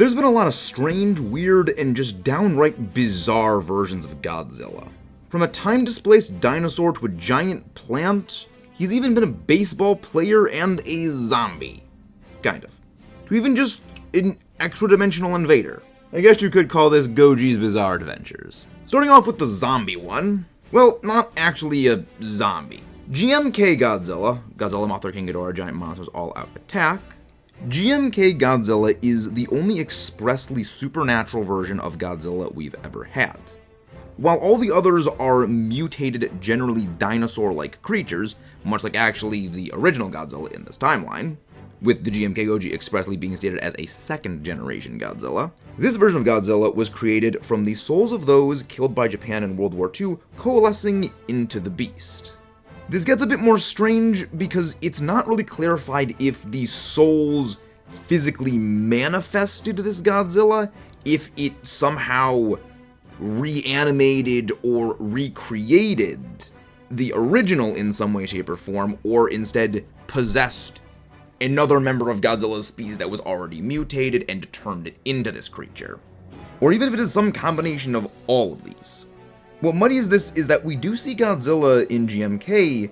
There's been a lot of strange, weird, and just downright bizarre versions of Godzilla. From a time-displaced dinosaur to a giant plant, he's even been a baseball player and a zombie. Kind of. To even just an extra-dimensional invader. I guess you could call this Goji's Bizarre Adventures. Starting off with the zombie one. Well, not actually a zombie. GMK Godzilla, Godzilla, Mothra, King Ghidorah, Giant Monsters All-Out Attack. GMK Godzilla is the only expressly supernatural version of Godzilla we've ever had. While all the others are mutated, generally dinosaur-like creatures, much like actually the original Godzilla in this timeline, with the GMK-Goji expressly being stated as a second-generation Godzilla, this version of Godzilla was created from the souls of those killed by Japan in World War II coalescing into the beast. This gets a bit more strange because it's not really clarified if the souls physically manifested this Godzilla, if it somehow reanimated or recreated the original in some way, shape, or form, or instead possessed another member of Godzilla's species that was already mutated and turned it into this creature. Or even if it is some combination of all of these. What muddies this is that we do see Godzilla in GMK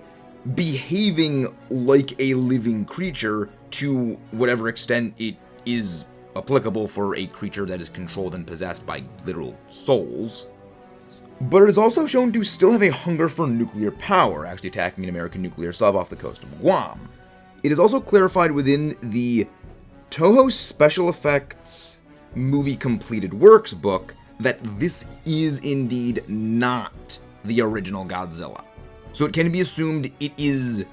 behaving like a living creature to whatever extent it is applicable for a creature that is controlled and possessed by literal souls. But it is also shown to still have a hunger for nuclear power, actually attacking an American nuclear sub off the coast of Guam. It is also clarified within the Toho Special Effects Movie Completed Works book that this is indeed not the original Godzilla. So it can be assumed it is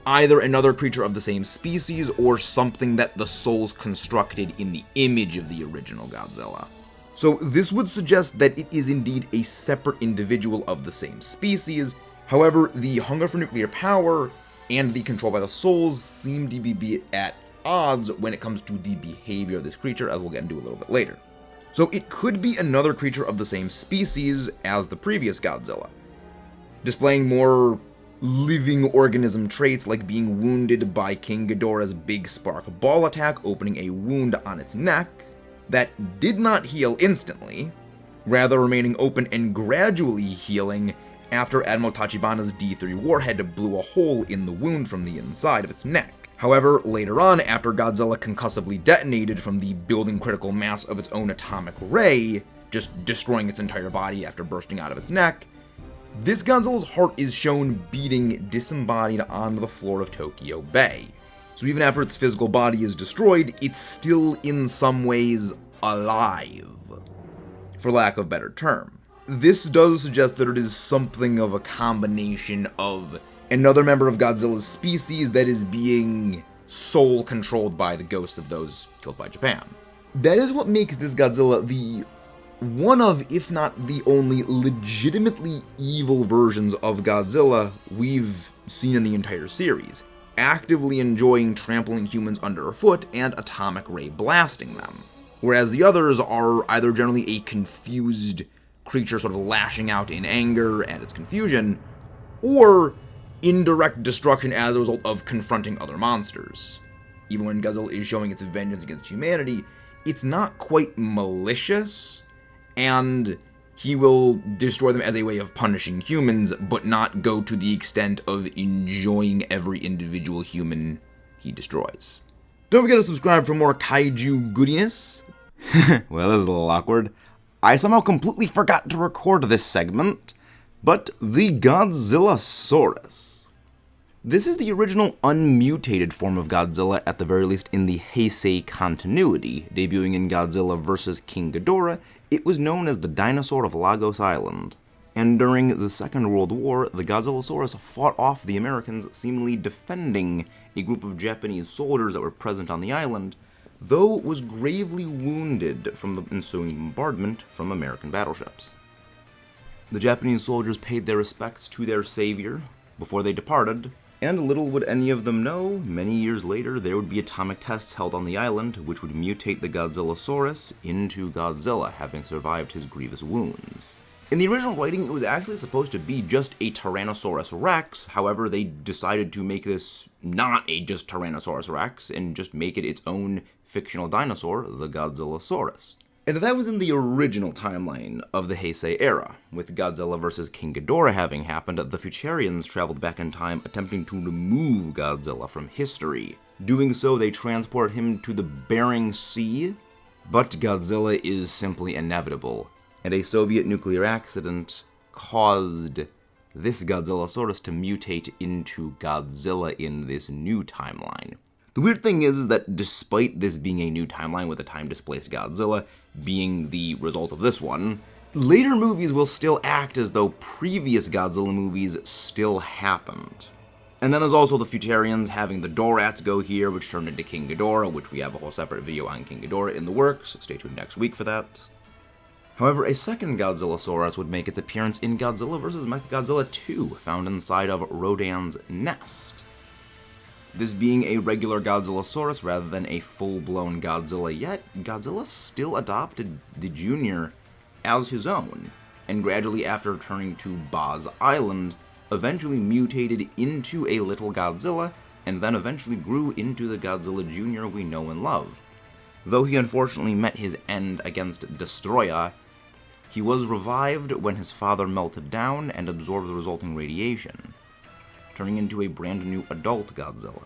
either another creature of the same species or something that the souls constructed in the image of the original Godzilla. So this would suggest that it is indeed a separate individual of the same species. However, the hunger for nuclear power and the control by the souls seem to be at odds when it comes to the behavior of this creature, as we'll get into a little bit later. So it could be another creature of the same species as the previous Godzilla, displaying more living organism traits like being wounded by King Ghidorah's big spark ball attack, opening a wound on its neck that did not heal instantly, rather remaining open and gradually healing after Admiral Tachibana's D3 warhead blew a hole in the wound from the inside of its neck. However, later on, after Godzilla concussively detonated from the building critical mass of its own atomic ray, just destroying its entire body after bursting out of its neck, this Godzilla's heart is shown beating disembodied on the floor of Tokyo Bay. So even after its physical body is destroyed, it's still in some ways alive, for lack of a better term. This does suggest that it is something of a combination of another member of Godzilla's species that is being soul controlled by the ghosts of those killed by Japan. That is what makes this Godzilla the one of, if not the only, legitimately evil versions of Godzilla we've seen in the entire series, actively enjoying trampling humans underfoot and atomic ray blasting them. Whereas the others are either generally a confused creature sort of lashing out in anger at its confusion, or indirect destruction as a result of confronting other monsters. Even when Godzilla is showing its vengeance against humanity, it's not quite malicious, and he will destroy them as a way of punishing humans, but not go to the extent of enjoying every individual human he destroys. Don't forget to subscribe for more kaiju goodiness. Well, this is a little awkward. I somehow completely forgot to record this segment, but the Godzillasaurus. This is the original unmutated form of Godzilla, at the very least in the Heisei continuity. Debuting in Godzilla vs. King Ghidorah, it was known as the Dinosaur of Lagos Island. And during the Second World War, the Godzillasaurus fought off the Americans, seemingly defending a group of Japanese soldiers that were present on the island, though was gravely wounded from the ensuing bombardment from American battleships. The Japanese soldiers paid their respects to their savior before they departed, and little would any of them know, many years later there would be atomic tests held on the island which would mutate the Godzillasaurus into Godzilla, having survived his grievous wounds. In the original writing, it was actually supposed to be just a Tyrannosaurus Rex. However, they decided to make this not a just Tyrannosaurus Rex and just make it its own fictional dinosaur, the Godzillasaurus. And that was in the original timeline of the Heisei era. With Godzilla vs. King Ghidorah having happened, the Futurians traveled back in time attempting to remove Godzilla from history. Doing so, they transport him to the Bering Sea, but Godzilla is simply inevitable, and a Soviet nuclear accident caused this Godzillasaurus to mutate into Godzilla in this new timeline. The weird thing is that despite this being a new timeline with a time-displaced Godzilla being the result of this one, later movies will still act as though previous Godzilla movies still happened. And then there's also the Futurians having the Dorats go here, which turned into King Ghidorah, which we have a whole separate video on King Ghidorah in the works, so stay tuned next week for that. However, a second Godzillasaurus would make its appearance in Godzilla vs. Mechagodzilla 2, found inside of Rodan's nest. This being a regular Godzillasaurus rather than a full-blown Godzilla yet, Godzilla still adopted the Junior as his own, and gradually after returning to Boz Island, eventually mutated into a little Godzilla, and then eventually grew into the Godzilla Jr. we know and love. Though he unfortunately met his end against Destroya, he was revived when his father melted down and absorbed the resulting radiation, turning into a brand new adult Godzilla.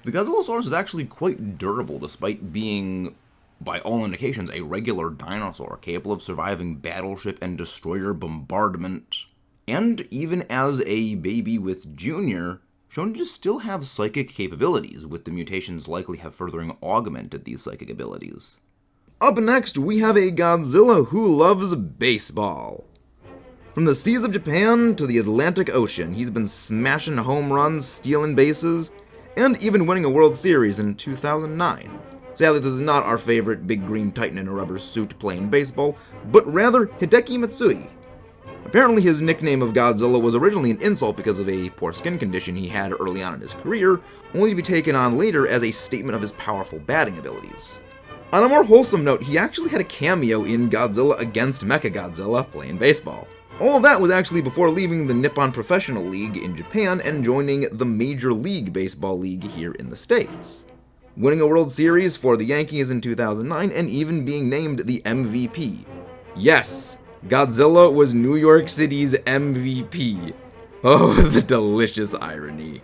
The Godzillasaurus is actually quite durable despite being, by all indications, a regular dinosaur capable of surviving battleship and destroyer bombardment, and even as a baby with Junior, shown to still have psychic capabilities, with the mutations likely have furthering augmented these psychic abilities. Up next, we have a Godzilla who loves baseball. From the seas of Japan to the Atlantic Ocean, he's been smashing home runs, stealing bases, and even winning a World Series in 2009. Sadly, this is not our favorite big green titan in a rubber suit playing baseball, but rather Hideki Matsui. Apparently his nickname of Godzilla was originally an insult because of a poor skin condition he had early on in his career, only to be taken on later as a statement of his powerful batting abilities. On a more wholesome note, he actually had a cameo in Godzilla against Mechagodzilla playing baseball. All of that was actually before leaving the Nippon Professional League in Japan and joining the Major League Baseball League here in the States. Winning a World Series for the Yankees in 2009 and even being named the MVP. Yes, Godzilla was New York City's MVP. Oh, the delicious irony.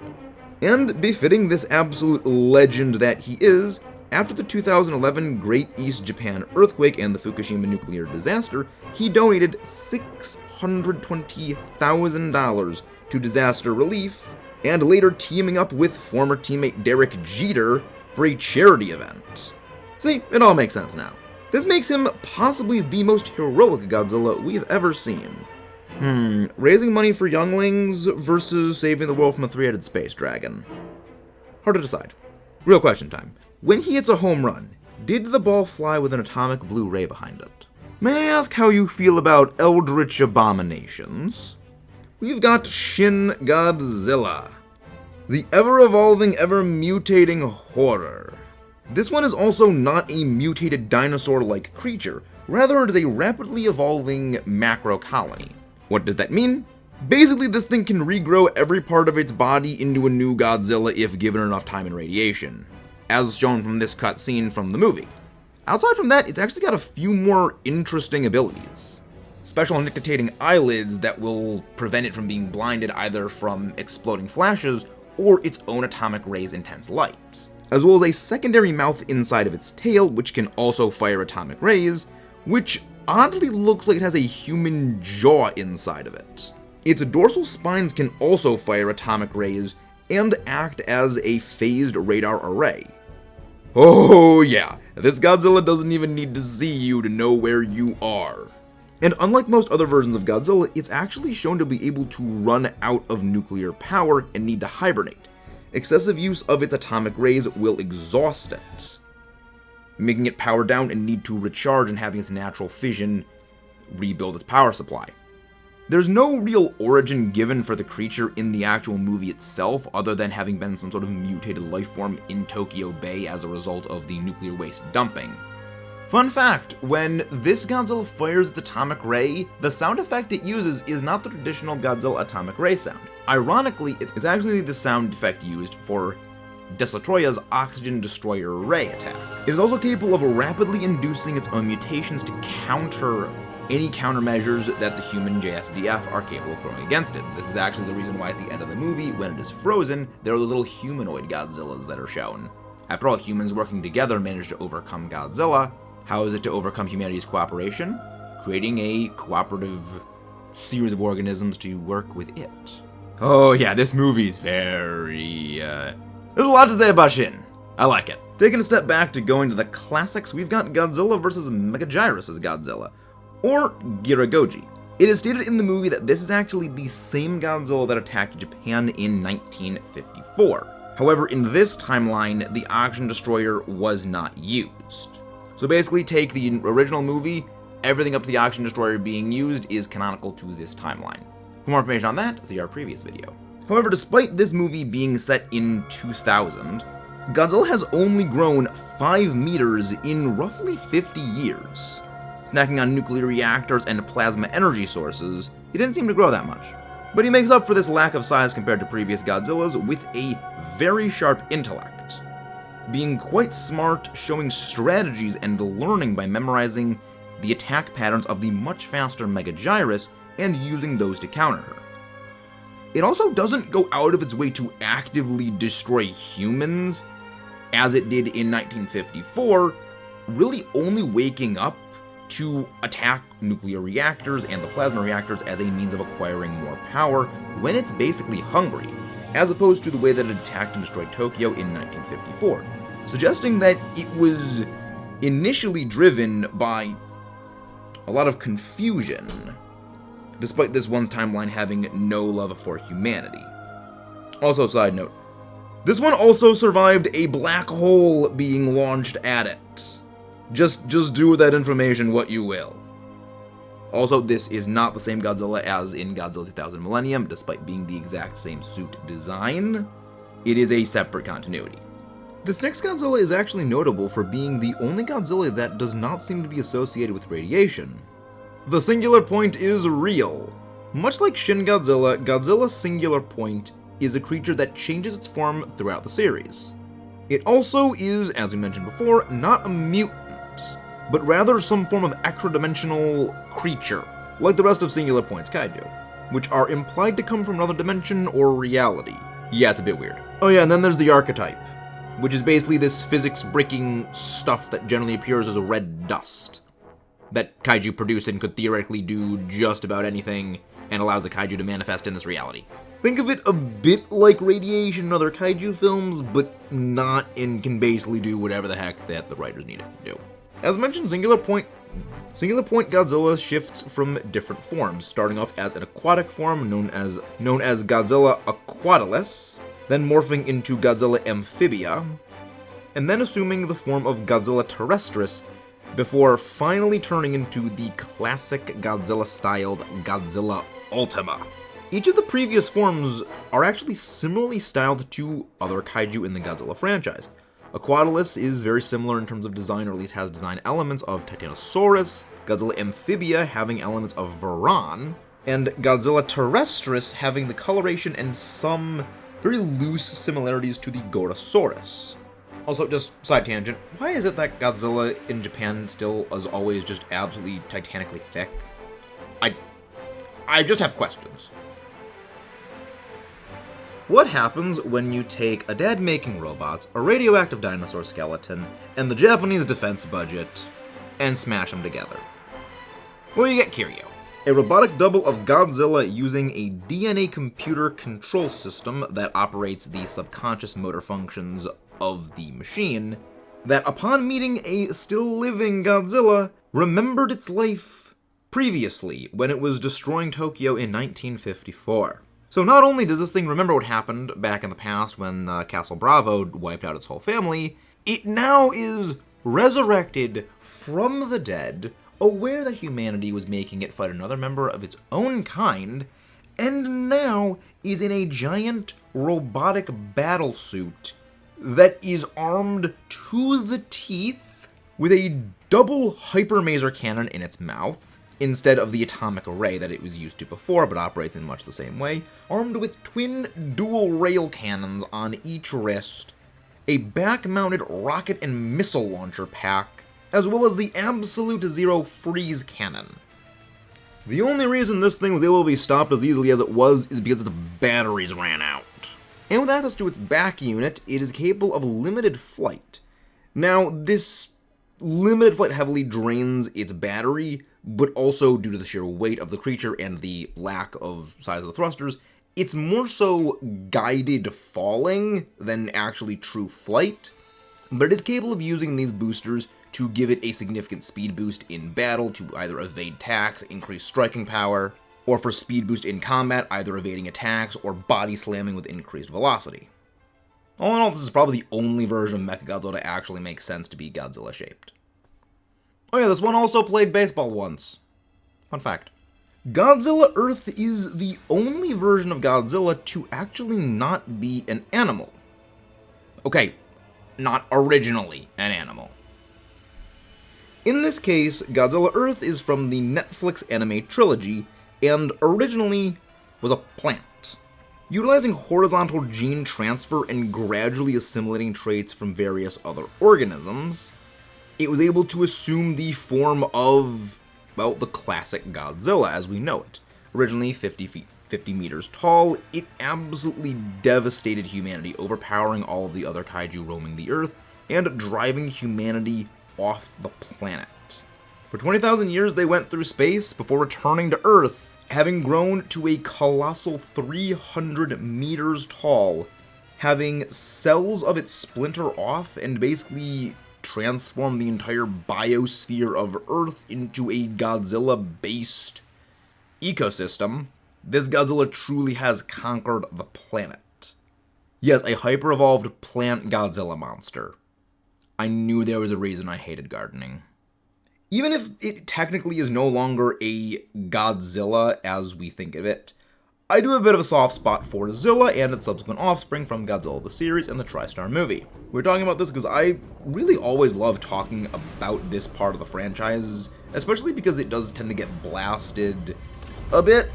And befitting this absolute legend that he is, after the 2011 Great East Japan earthquake and the Fukushima nuclear disaster, he donated $620,000 to disaster relief, and later teaming up with former teammate Derek Jeter for a charity event. See, it all makes sense now. This makes him possibly the most heroic Godzilla we've ever seen. Raising money for younglings versus saving the world from a three-headed space dragon. Hard to decide. Real question time. When he hits a home run, did the ball fly with an atomic blue ray behind it? May I ask how you feel about eldritch abominations? We've got Shin Godzilla, the ever-evolving, ever-mutating horror. This one is also not a mutated dinosaur-like creature, rather it is a rapidly evolving macro colony. What does that mean? Basically, this thing can regrow every part of its body into a new Godzilla if given enough time and radiation, as shown from this cutscene from the movie. Outside from that, it's actually got a few more interesting abilities. Special nictitating eyelids that will prevent it from being blinded either from exploding flashes or its own atomic rays' intense light, as well as a secondary mouth inside of its tail which can also fire atomic rays, which oddly looks like it has a human jaw inside of it. Its dorsal spines can also fire atomic rays and act as a phased radar array. Oh yeah, this Godzilla doesn't even need to see you to know where you are. And unlike most other versions of Godzilla, it's actually shown to be able to run out of nuclear power and need to hibernate. Excessive use of its atomic rays will exhaust it, making it power down and need to recharge and having its natural fission rebuild its power supply. There's no real origin given for the creature in the actual movie itself, other than having been some sort of mutated life form in Tokyo Bay as a result of the nuclear waste dumping. Fun fact, when this Godzilla fires its atomic ray, the sound effect it uses is not the traditional Godzilla atomic ray sound. Ironically, it's actually the sound effect used for Desitroya's oxygen destroyer ray attack. It is also capable of rapidly inducing its own mutations to counter any countermeasures that the human JSDF are capable of throwing against it. This is actually the reason why at the end of the movie, when it is frozen, there are those little humanoid Godzillas that are shown. After all, humans working together managed to overcome Godzilla. How is it to overcome humanity's cooperation? Creating a cooperative series of organisms to work with it. Oh yeah, this movie's very, there's a lot to say about Shin. I like it. Taking a step back to going to the classics, we've got Godzilla vs. MegaGyrus' Godzilla, or MireGoji. It is stated in the movie that this is actually the same Godzilla that attacked Japan in 1954. However, in this timeline, the oxygen destroyer was not used. So basically, take the original movie, everything up to the oxygen destroyer being used is canonical to this timeline. For more information on that, see our previous video. However, despite this movie being set in 2000, Godzilla has only grown 5 meters in roughly 50 years. Snacking on nuclear reactors and plasma energy sources, he didn't seem to grow that much. But he makes up for this lack of size compared to previous Godzillas with a very sharp intellect, being quite smart, showing strategies and learning by memorizing the attack patterns of the much faster MegaGyrus and using those to counter her. It also doesn't go out of its way to actively destroy humans, as it did in 1954, really only waking up to attack nuclear reactors and the plasma reactors as a means of acquiring more power when it's basically hungry, as opposed to the way that it attacked and destroyed Tokyo in 1954, suggesting that it was initially driven by a lot of confusion, despite this one's timeline having no love for humanity. Also, side note, this one also survived a black hole being launched at it. Just do with that information what you will. Also, this is not the same Godzilla as in Godzilla 2000 Millennium, despite being the exact same suit design. It is a separate continuity. This next Godzilla is actually notable for being the only Godzilla that does not seem to be associated with radiation. The singular point is real. Much like Shin Godzilla, Godzilla's singular point is a creature that changes its form throughout the series. It also is, as we mentioned before, not a mutant, but rather some form of extra-dimensional creature, like the rest of Singular Point's Kaiju, which are implied to come from another dimension or reality. Yeah, it's a bit weird. Oh yeah, and then there's the archetype, which is basically this physics-breaking stuff that generally appears as a red dust that Kaiju produce and could theoretically do just about anything and allows the Kaiju to manifest in this reality. Think of it a bit like radiation in other Kaiju films, but not, and can basically do whatever the heck that the writers need it to do. As mentioned, Singular Point Godzilla shifts from different forms, starting off as an aquatic form known as Godzilla Aquatilis, then morphing into Godzilla Amphibia, and then assuming the form of Godzilla Terrestris, before finally turning into the classic Godzilla-styled Godzilla Ultima. Each of the previous forms are actually similarly styled to other Kaiju in the Godzilla franchise. Aquatilis is very similar in terms of design, or at least has design elements of Titanosaurus, Godzilla Amphibia having elements of Varan, and Godzilla Terrestris having the coloration and some very loose similarities to the Gorosaurus. Also, just side tangent, why is it that Godzilla in Japan still is always just absolutely titanically thick? I just have questions. What happens when you take a dad-making robots, a radioactive dinosaur skeleton, and the Japanese defense budget, and smash them together? Well, you get Kiryu, a robotic double of Godzilla using a DNA computer control system that operates the subconscious motor functions of the machine, that upon meeting a still-living Godzilla, remembered its life previously when it was destroying Tokyo in 1954. So not only does this thing remember what happened back in the past when Castle Bravo wiped out its whole family, it now is resurrected from the dead, aware that humanity was making it fight another member of its own kind, and now is in a giant robotic battlesuit that is armed to the teeth with a double hypermaser cannon in its mouth, instead of the atomic array that it was used to before, but operates in much the same way, armed with twin dual rail cannons on each wrist, a back-mounted rocket and missile launcher pack, as well as the Absolute Zero freeze cannon. The only reason this thing was able to be stopped as easily as it was is because its batteries ran out. And with access to its back unit, it is capable of limited flight. Now, this limited flight heavily drains its battery, but also due to the sheer weight of the creature and the lack of size of the thrusters, it's more so guided falling than actually true flight. But it is capable of using these boosters to give it a significant speed boost in battle to either evade attacks, increase striking power, or for speed boost in combat, either evading attacks or body slamming with increased velocity. All in all, this is probably the only version of Mechagodzilla to actually make sense to be Godzilla-shaped. Oh yeah, this one also played baseball once. Fun fact. Godzilla Earth is the only version of Godzilla to actually not be an animal. Okay, not originally an animal. In this case, Godzilla Earth is from the Netflix anime trilogy, and originally was a plant. Utilizing horizontal gene transfer and gradually assimilating traits from various other organisms, it was able to assume the form of, well, the classic Godzilla as we know it. Originally 50 meters tall, it absolutely devastated humanity, overpowering all of the other kaiju roaming the Earth, and driving humanity off the planet. For 20,000 years they went through space before returning to Earth, having grown to a colossal 300 meters tall, having cells of it splinter off and basically transform the entire biosphere of Earth into a Godzilla-based ecosystem. This Godzilla truly has conquered the planet. Yes, a hyper-evolved plant Godzilla monster. I knew there was a reason I hated gardening. Even if it technically is no longer a Godzilla as we think of it, I do have a bit of a soft spot for Zilla and its subsequent offspring from Godzilla the series and the TriStar movie. We're talking about this because I really always love talking about this part of the franchise, especially because it does tend to get blasted a bit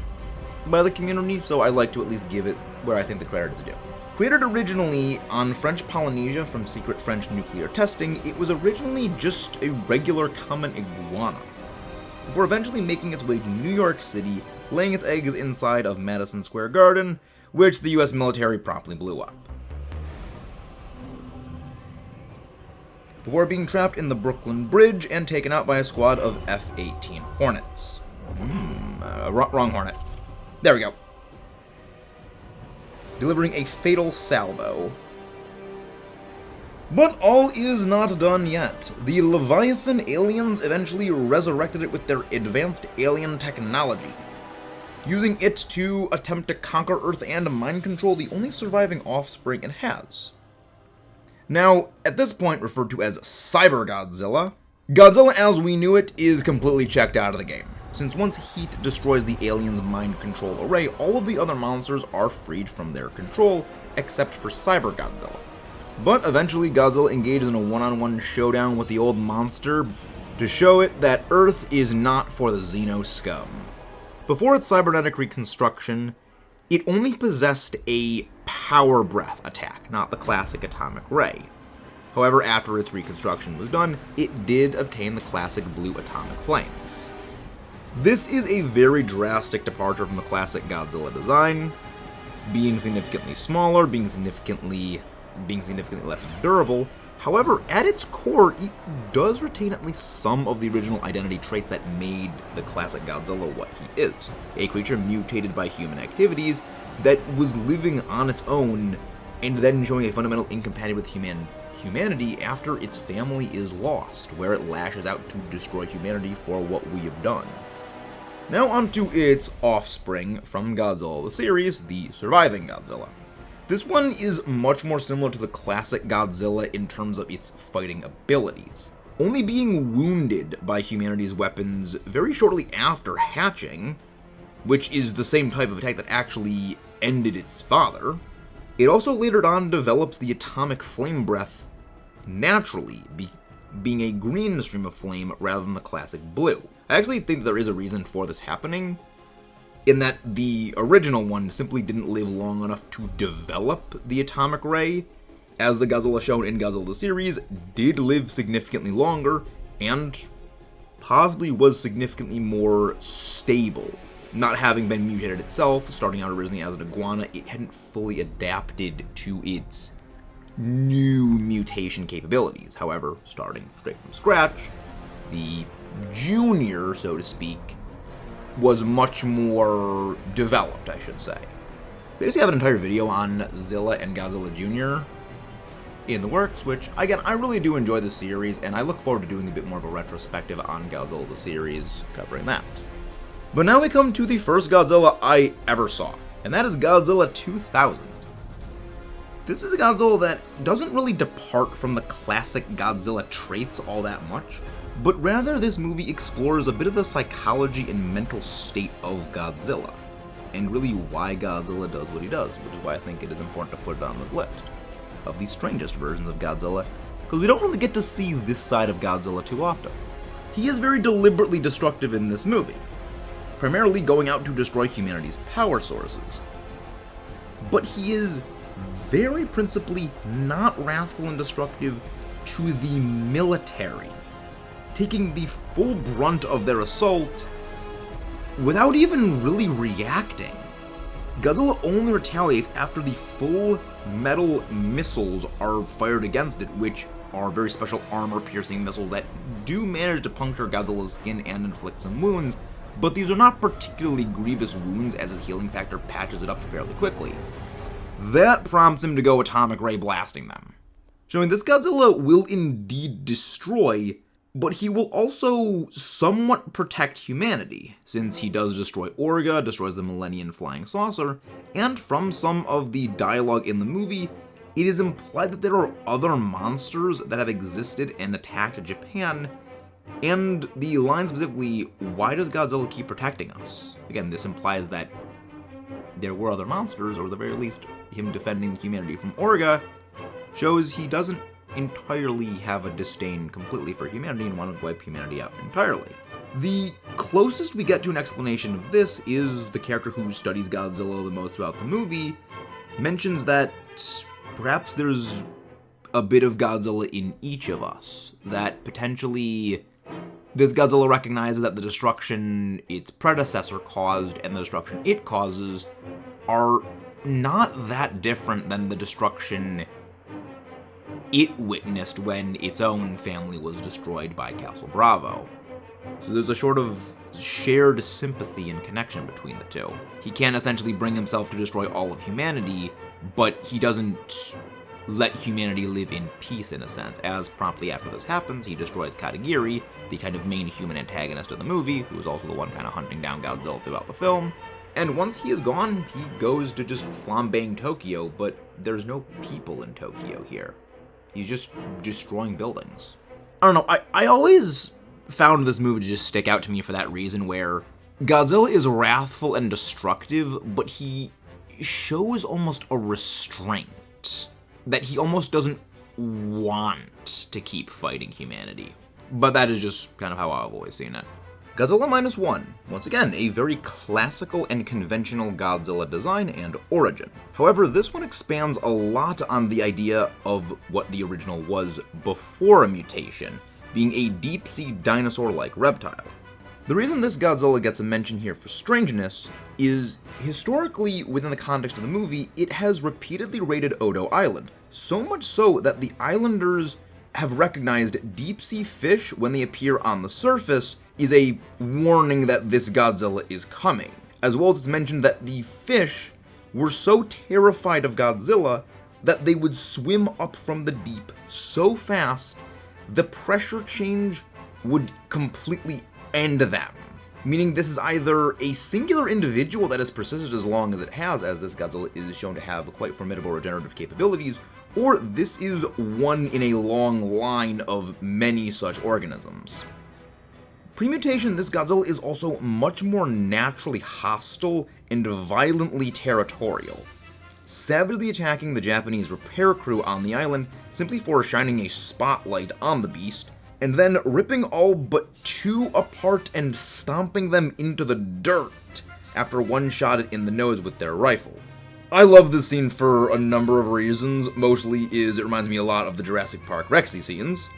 by the community, so I like to at least give it where I think the credit is due. Created originally on French Polynesia from secret French nuclear testing, it was originally just a regular common iguana, before eventually making its way to New York City, laying its eggs inside of Madison Square Garden, which the US military promptly blew up. Before being trapped in the Brooklyn Bridge and taken out by a squad of F-18 Hornets. Wrong Hornet. There we go. Delivering a fatal salvo. But all is not done yet. The Leviathan aliens eventually resurrected it with their advanced alien technology, using it to attempt to conquer Earth and mind control the only surviving offspring it has. Now, at this point referred to as Cyber Godzilla, Godzilla as we knew it is completely checked out of the game, since once heat destroys the alien's mind control array, all of the other monsters are freed from their control, except for Cyber Godzilla. But eventually Godzilla engages in a one-on-one showdown with the old monster to show it that Earth is not for the Xeno scum. Before its cybernetic reconstruction, it only possessed a power breath attack, not the classic atomic ray. However, after its reconstruction was done, it did obtain the classic blue atomic flames. This is a very drastic departure from the classic Godzilla design, being significantly smaller, being significantly less durable. However, at its core, it does retain at least some of the original identity traits that made the classic Godzilla what he is. A creature mutated by human activities that was living on its own and then showing a fundamental incompatibility with humanity after its family is lost, where it lashes out to destroy humanity for what we have done. Now onto its offspring from Godzilla the series, the surviving Godzilla. This one is much more similar to the classic Godzilla in terms of its fighting abilities, only being wounded by humanity's weapons very shortly after hatching, which is the same type of attack that actually ended its father. It also later on develops the atomic flame breath naturally, being a green stream of flame rather than the classic blue. I actually think there is a reason for this happening, in that the original one simply didn't live long enough to develop the atomic ray, as the Godzilla shown in Godzilla the series did live significantly longer, and possibly was significantly more stable. Not having been mutated itself, starting out originally as an iguana, it hadn't fully adapted to its new mutation capabilities. However, starting straight from scratch, the junior, so to speak, was much more developed, I should say. We actually have an entire video on Zilla and Godzilla Jr. in the works, which, again, I really do enjoy the series, and I look forward to doing a bit more of a retrospective on Godzilla the series, covering that. But now we come to the first Godzilla I ever saw, and that is Godzilla 2000. This is a Godzilla that doesn't really depart from the classic Godzilla traits all that much, but rather this movie explores a bit of the psychology and mental state of Godzilla, and really why Godzilla does what he does, which is why I think it is important to put it on this list of the strangest versions of Godzilla, because we don't really get to see this side of Godzilla too often. He is very deliberately destructive in this movie, primarily going out to destroy humanity's power sources. But he is very principally not wrathful and destructive to the military, taking the full brunt of their assault without even really reacting. Godzilla only retaliates after the full metal missiles are fired against it, which are very special armor-piercing missiles that do manage to puncture Godzilla's skin and inflict some wounds, but these are not particularly grievous wounds, as his healing factor patches it up fairly quickly. That prompts him to go atomic ray blasting them, showing this Godzilla will indeed destroy, but he will also somewhat protect humanity, since he does destroy Orga, destroys the Millennium Flying Saucer, and from some of the dialogue in the movie, it is implied that there are other monsters that have existed and attacked Japan, and the line specifically, why does Godzilla keep protecting us? Again, this implies that there were other monsters, or at the very least, him defending humanity from Orga shows he doesn't entirely have a disdain completely for humanity and want to wipe humanity out entirely. The closest we get to an explanation of this is the character who studies Godzilla the most throughout the movie mentions that perhaps there's a bit of Godzilla in each of us, that potentially this Godzilla recognizes that the destruction its predecessor caused and the destruction it causes are not that different than the destruction it witnessed when its own family was destroyed by Castle Bravo. So there's a sort of shared sympathy and connection between the two. He can't essentially bring himself to destroy all of humanity, but he doesn't let humanity live in peace in a sense, as promptly after this happens, he destroys Katagiri, the kind of main human antagonist of the movie, who is also the one kind of hunting down Godzilla throughout the film. And once he is gone, he goes to just flambeing Tokyo, but there's no people in Tokyo here. He's just destroying buildings. I don't know, I always found this movie to just stick out to me for that reason, where Godzilla is wrathful and destructive, but he shows almost a restraint, that he almost doesn't want to keep fighting humanity. But that is just kind of how I've always seen it. Godzilla Minus One, once again, a very classical and conventional Godzilla design and origin. However, this one expands a lot on the idea of what the original was before a mutation, being a deep-sea dinosaur-like reptile. The reason this Godzilla gets a mention here for strangeness is, historically, within the context of the movie, it has repeatedly raided Odo Island, so much so that the islanders have recognized deep-sea fish when they appear on the surface is a warning that this Godzilla is coming, as well as it's mentioned that the fish were so terrified of Godzilla that they would swim up from the deep so fast the pressure change would completely end them. Meaning this is either a singular individual that has persisted as long as it has, as this Godzilla is shown to have quite formidable regenerative capabilities, or this is one in a long line of many such organisms. Pre-mutation, this Godzilla is also much more naturally hostile and violently territorial, savagely attacking the Japanese repair crew on the island simply for shining a spotlight on the beast, and then ripping all but 2 apart and stomping them into the dirt after one shot it in the nose with their rifle. I love this scene for a number of reasons. Mostly is it reminds me a lot of the Jurassic Park Rexy scenes,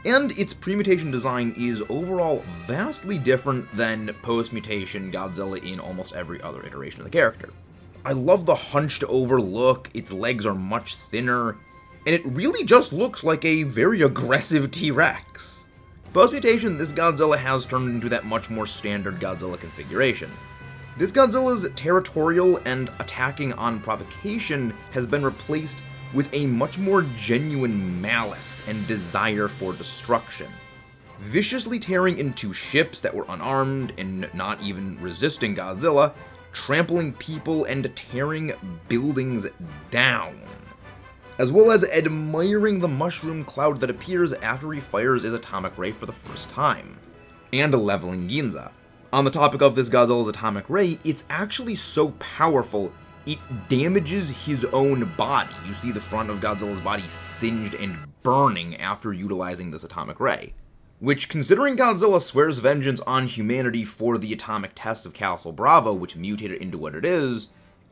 and its pre-mutation design is overall vastly different than post-mutation Godzilla in almost every other iteration of the character. I love the hunched over look, its legs are much thinner, and it really just looks like a very aggressive T-Rex. Post-mutation, this Godzilla has turned into that much more standard Godzilla configuration. This Godzilla's territorial and attacking on provocation has been replaced with a much more genuine malice and desire for destruction. Viciously tearing into ships that were unarmed and not even resisting Godzilla, trampling people and tearing buildings down, as well as admiring the mushroom cloud that appears after he fires his atomic ray for the first time, and leveling Ginza. On the topic of this Godzilla's atomic ray, it's actually so powerful, it damages his own body. You see the front of Godzilla's body singed and burning after utilizing this atomic ray. Which, considering Godzilla swears vengeance on humanity for the atomic test of Castle Bravo, which mutated into what it is,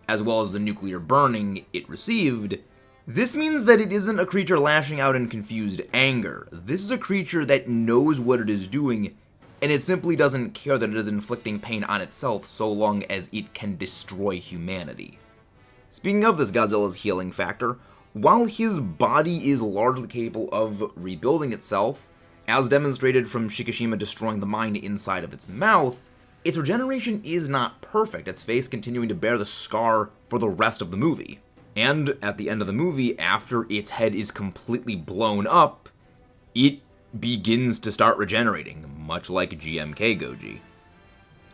as well as the nuclear burning it received, this means that it isn't a creature lashing out in confused anger. This is a creature that knows what it is doing, and it simply doesn't care that it is inflicting pain on itself so long as it can destroy humanity. Speaking of this Godzilla's healing factor, while his body is largely capable of rebuilding itself, as demonstrated from Shikishima destroying the mind inside of its mouth, its regeneration is not perfect, its face continuing to bear the scar for the rest of the movie. And at the end of the movie, after its head is completely blown up, it begins to start regenerating, much like GMK Goji.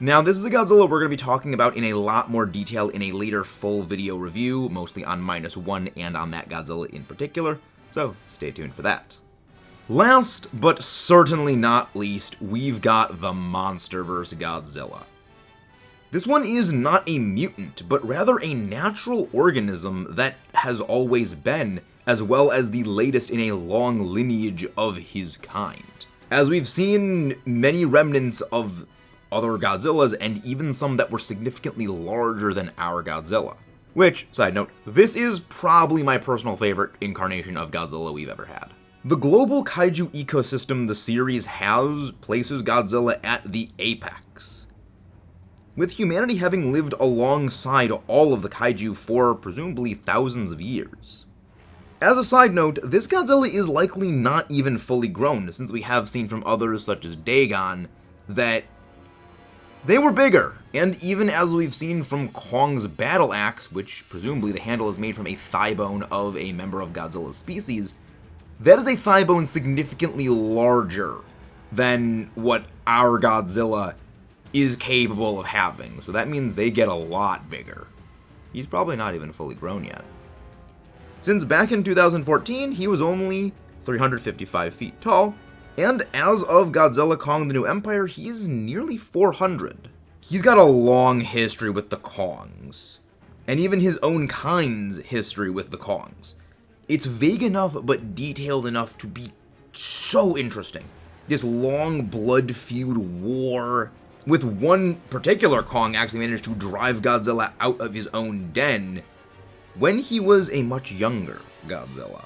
Now, this is a Godzilla we're going to be talking about in a lot more detail in a later full video review, mostly on Minus One and on that Godzilla in particular, so stay tuned for that. Last, but certainly not least, we've got the Monsterverse Godzilla. This one is not a mutant, but rather a natural organism that has always been, as well as the latest in a long lineage of his kind. As we've seen many remnants of other Godzillas, and even some that were significantly larger than our Godzilla. Which, side note, this is probably my personal favorite incarnation of Godzilla we've ever had. The global kaiju ecosystem the series has places Godzilla at the apex, with humanity having lived alongside all of the kaiju for presumably thousands of years. As a side note, this Godzilla is likely not even fully grown, since we have seen from others such as Dagon that they were bigger, and even as we've seen from Kong's battle axe, which presumably the handle is made from a thigh bone of a member of Godzilla's species, that is a thigh bone significantly larger than what our Godzilla is capable of having, so that means they get a lot bigger. He's probably not even fully grown yet. Since back in 2014, he was only 355 feet tall, and as of Godzilla Kong the New Empire, he is nearly 400. He's got a long history with the Kongs, and even his own kind's history with the Kongs. It's vague enough but detailed enough to be so interesting. This long blood-feud war, with one particular Kong actually managed to drive Godzilla out of his own den when he was a much younger Godzilla,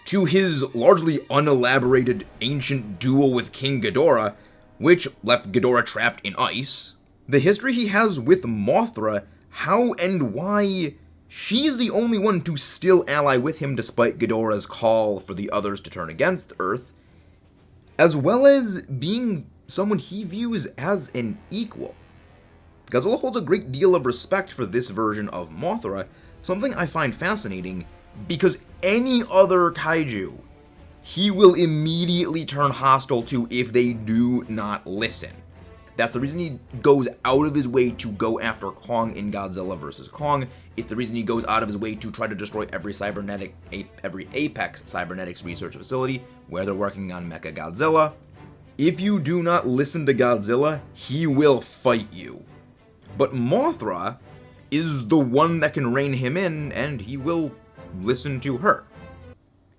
to his largely unelaborated ancient duel with King Ghidorah, which left Ghidorah trapped in ice, the history he has with Mothra, how and why she's the only one to still ally with him despite Ghidorah's call for the others to turn against Earth, as well as being someone he views as an equal. Godzilla holds a great deal of respect for this version of Mothra, something I find fascinating, because any other kaiju he will immediately turn hostile to if they do not listen. That's the reason he goes out of his way to go after Kong in Godzilla vs. Kong. It's the reason he goes out of his way to try to destroy every Apex cybernetics research facility where they're working on Mechagodzilla. If you do not listen to Godzilla, he will fight you. But Mothra is the one that can rein him in, and he will listen to her.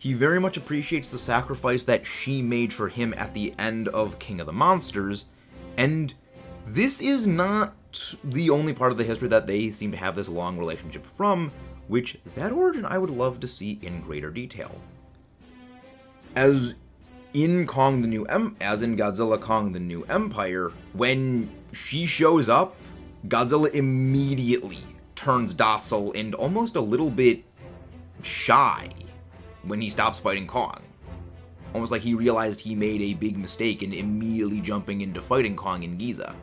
He very much appreciates the sacrifice that she made for him at the end of King of the Monsters, and this is not the only part of the history that they seem to have this long relationship from, which that origin I would love to see in greater detail. As in Godzilla Kong the New Empire, when she shows up, Godzilla immediately turns docile and almost a little bit shy when he stops fighting Kong. Almost like he realized he made a big mistake in immediately jumping into fighting Kong in Giza.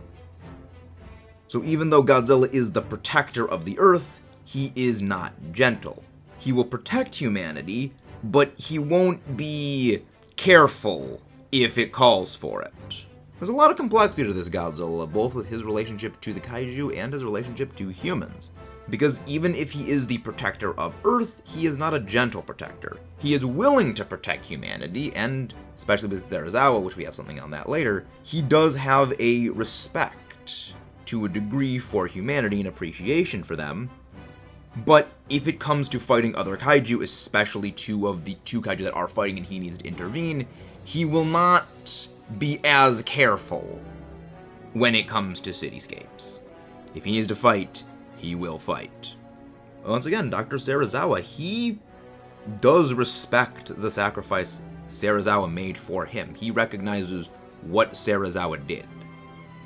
So even though Godzilla is the protector of the Earth, he is not gentle. He will protect humanity, but he won't be careful if it calls for it. There's a lot of complexity to this Godzilla, both with his relationship to the Kaiju and his relationship to humans. Because even if he is the protector of Earth, he is not a gentle protector. He is willing to protect humanity, and especially with Serizawa, which we have something on that later, he does have a respect to a degree for humanity and appreciation for them. But if it comes to fighting other Kaiju, especially two of the two Kaiju that are fighting and he needs to intervene, he will not be as careful when it comes to cityscapes. If he needs to fight, he will fight. Once again, Dr. Serizawa, he does respect the sacrifice Serizawa made for him. He recognizes what Serizawa did,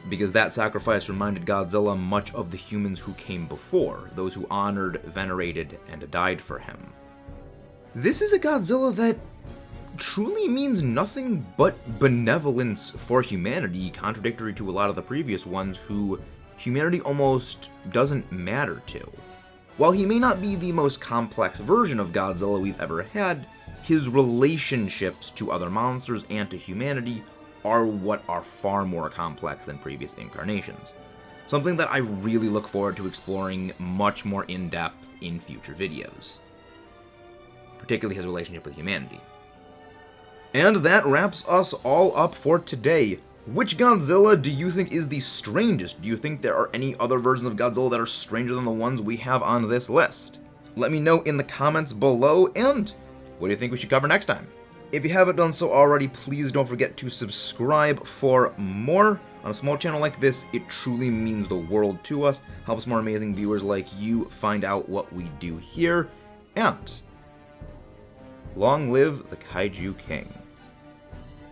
because that sacrifice reminded Godzilla much of the humans who came before, those who honored, venerated, and died for him. This is a Godzilla that truly means nothing but benevolence for humanity, contradictory to a lot of the previous ones who humanity almost doesn't matter to. While he may not be the most complex version of Godzilla we've ever had, his relationships to other monsters and to humanity are what are far more complex than previous incarnations. Something that I really look forward to exploring much more in depth in future videos. Particularly his relationship with humanity. And that wraps us all up for today. Which Godzilla do you think is the strangest? Do you think there are any other versions of Godzilla that are stranger than the ones we have on this list? Let me know in the comments below, and what do you think we should cover next time? If you haven't done so already, please don't forget to subscribe for more. On a small channel like this, it truly means the world to us, helps more amazing viewers like you find out what we do here, and long live the Kaiju King.